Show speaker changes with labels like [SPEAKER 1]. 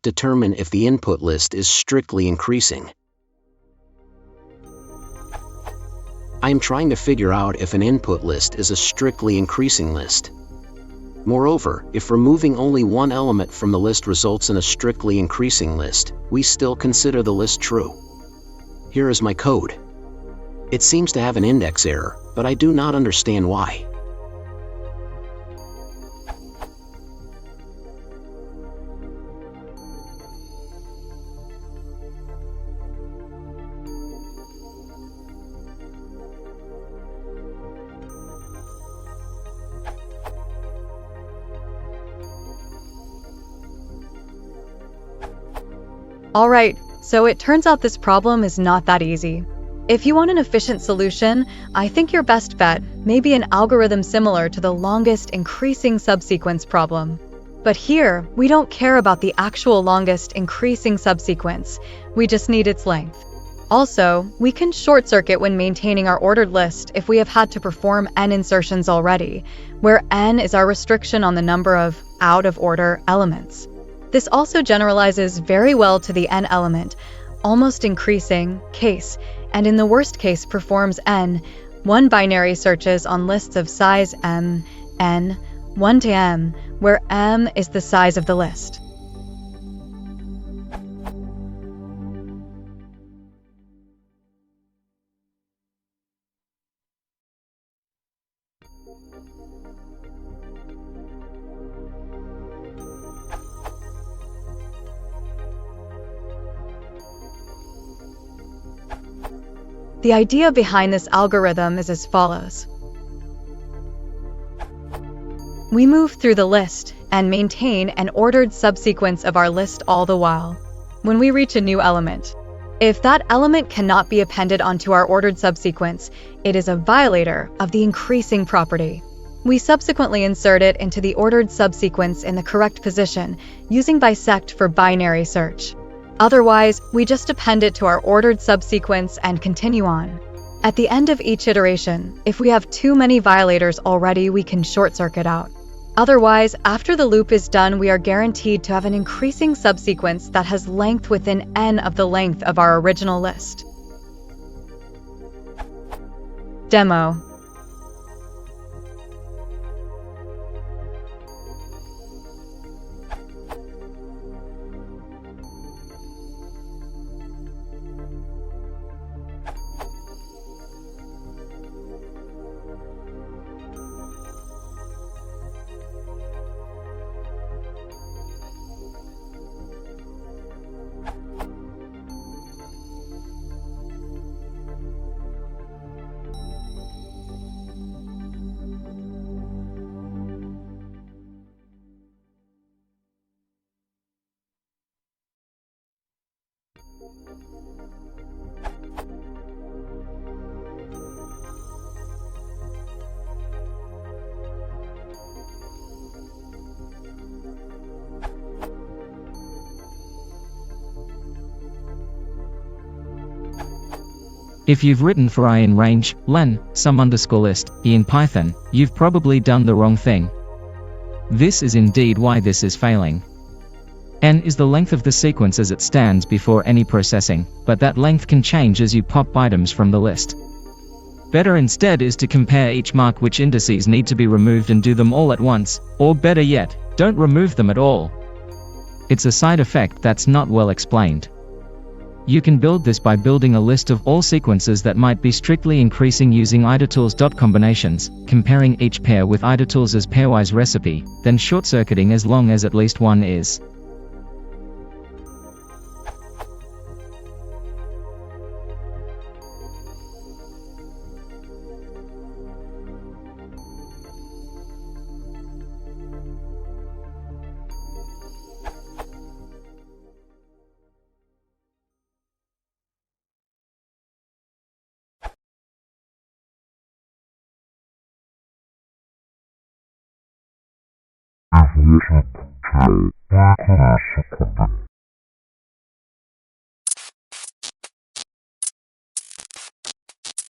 [SPEAKER 1] determine if the input list is strictly increasing. I am trying to figure out if an input list is a strictly increasing list. Moreover, if removing only one element from the list results in a strictly increasing list, we still consider the list true. Here is my code. It seems to have an index error, but I do not understand why.
[SPEAKER 2] Alright, so it turns out this problem is not that easy. If you want an efficient solution, I think your best bet may be an algorithm similar to the longest increasing subsequence problem. But here, we don't care about the actual longest increasing subsequence, we just need its length. Also, we can short-circuit when maintaining our ordered list if we have had to perform n insertions already, where n is our restriction on the number of out-of-order elements. This also generalizes very well to the n element, almost increasing case, and in the worst case performs n binary searches on lists of size m, n, 1 to m, where m is the size of the list. The idea behind this algorithm is as follows. We move through the list and maintain an ordered subsequence of our list all the while. When we reach a new element, if that element cannot be appended onto our ordered subsequence, it is a violator of the increasing property. We subsequently insert it into the ordered subsequence in the correct position, using bisect for binary search. Otherwise, we just append it to our ordered subsequence and continue on. At the end of each iteration, if we have too many violators already, we can short-circuit out. Otherwise, after the loop is done, we are guaranteed to have an increasing subsequence that has length within n of the length of our original list. Demo.
[SPEAKER 3] If you've written for I in range, len, sum_list, e in Python, you've probably done the wrong thing. This is indeed why this is failing. N is the length of the sequence as it stands before any processing, but that length can change as you pop items from the list. Better instead is to compare each mark which indices need to be removed and do them all at once, or better yet, don't remove them at all. It's a side effect that's not well explained. You can build this by building a list of all sequences that might be strictly increasing using idtools. Combinations, comparing each pair with idtools' pairwise recipe, then short-circuiting as long as at least one is.
[SPEAKER 4] If we should try,